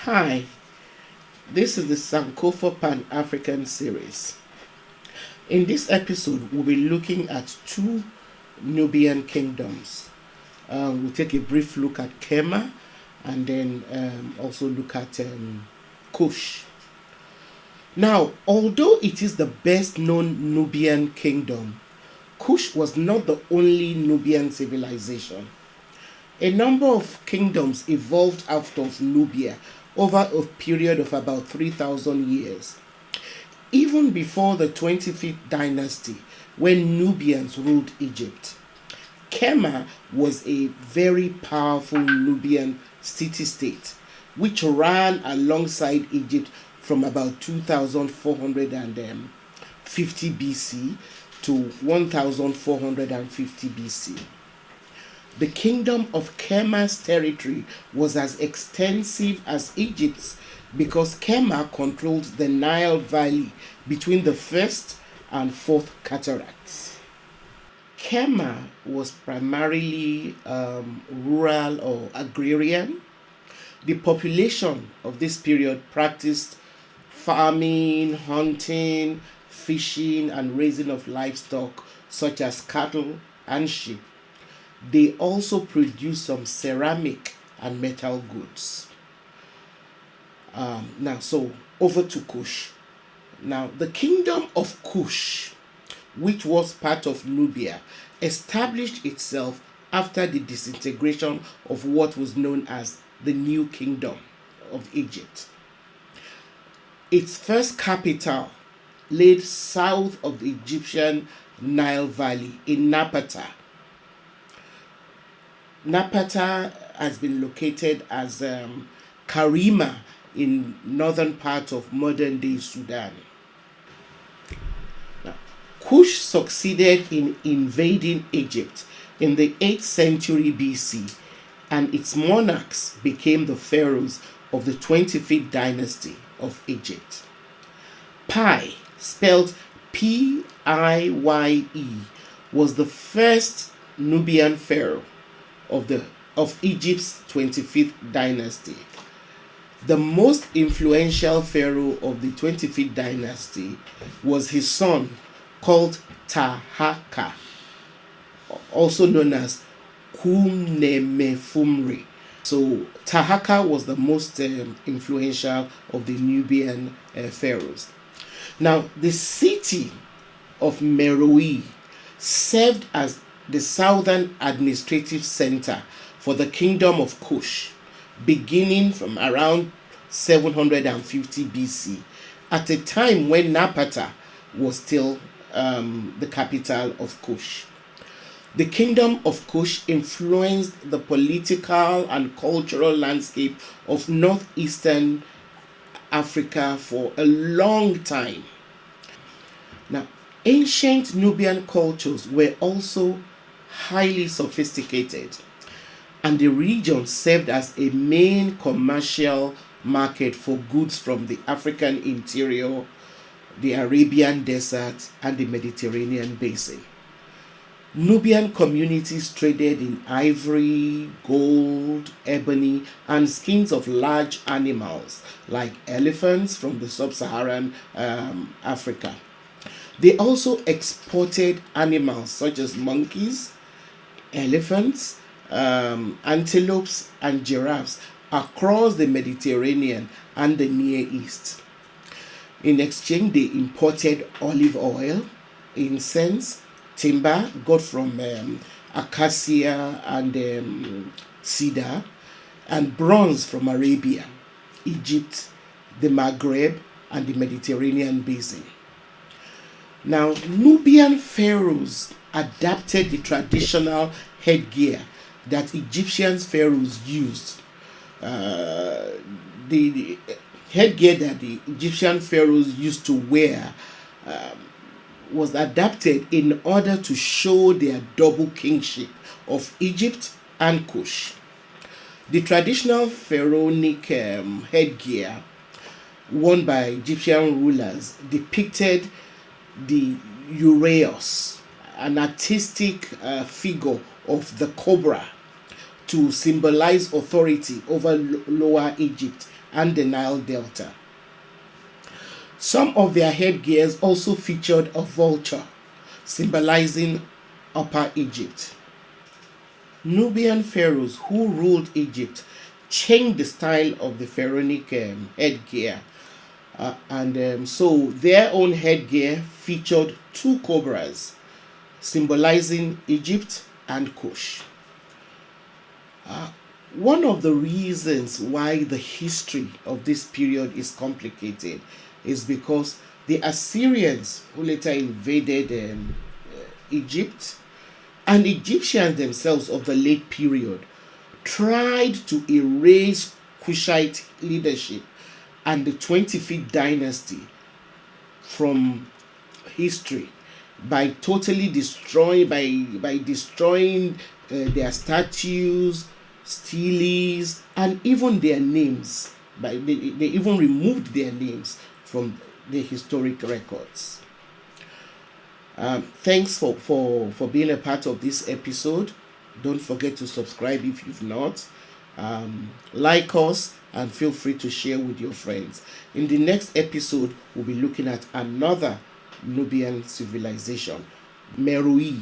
Hi, this is the Sankofa Pan-African series. In this episode, we'll be looking at two Nubian kingdoms. We'll take a brief look at Kerma and then also look at Kush. Now, although it is the best known Nubian kingdom, Kush was not the only Nubian civilization. A number of kingdoms evolved out of Nubia over a period of about 3,000 years. Even before the 25th dynasty, when Nubians ruled Egypt, Kerma was a very powerful Nubian city-state which ran alongside Egypt from about 2450 BC to 1450 BC. The kingdom of Kerma's territory was as extensive as Egypt's because Kerma controlled the Nile Valley between the first and fourth cataracts. Kerma was primarily rural or agrarian. The population of this period practiced farming, hunting, fishing, and raising of livestock such as cattle and sheep. They also produced some ceramic and metal goods. So over to Kush. Now, the kingdom of Kush, which was part of Nubia, established itself after the disintegration of what was known as the New Kingdom of Egypt. Its first capital laid south of the Egyptian Nile Valley in Napata. Napata has been located as Karima in northern part of modern-day Sudan. Now, Kush succeeded in invading Egypt in the 8th century BC, and its monarchs became the pharaohs of the 25th dynasty of Egypt. Pi, spelled Piye, was the first Nubian pharaoh of Egypt's 25th dynasty. The most influential pharaoh of the 25th dynasty was his son, called Tahaka, also known as Kunemefumri. So Tahaka was the most influential of the Nubian pharaohs. Now, the city of Meroe served as the southern administrative center for the kingdom of Kush, beginning from around 750 BC, at a time when Napata was still the capital of Kush. The kingdom of Kush influenced the political and cultural landscape of northeastern Africa for a long time. Now, ancient Nubian cultures were also highly sophisticated, and the region served as a main commercial market for goods from the African interior, the Arabian desert, and the Mediterranean basin. Nubian communities traded in ivory, gold, ebony, and skins of large animals like elephants from the sub-Saharan Africa. They also exported animals such as monkeys, elephants, antelopes, and giraffes across the Mediterranean and the Near East. In exchange, they imported olive oil, incense, timber got from acacia and cedar, and bronze from Arabia, Egypt, the Maghreb, and the Mediterranean basin. Now, Nubian pharaohs adapted the traditional headgear that Egyptian pharaohs used. The headgear that the Egyptian pharaohs used to wear was adapted in order to show their double kingship of Egypt and Kush. The traditional pharaonic headgear worn by Egyptian rulers depicted the uraeus, an artistic figure of the cobra, to symbolize authority over Lower Egypt and the Nile Delta. Some of their headgears also featured a vulture, symbolizing Upper Egypt. Nubian pharaohs who ruled Egypt changed the style of the pharaonic headgear. So their own headgear featured two cobras, symbolizing Egypt and Kush. One of the reasons why the history of this period is complicated is because the Assyrians, who later invaded Egypt, and Egyptians themselves of the late period tried to erase Kushite leadership and the 25th dynasty from history by totally destroying their statues, steles, and even their names. They even removed their names from the historic records. Thanks for being a part of this episode. Don't forget to subscribe if you've not. Like us and feel free to share with your friends. In the next episode, we'll be looking at another Nubian civilization, Meroe.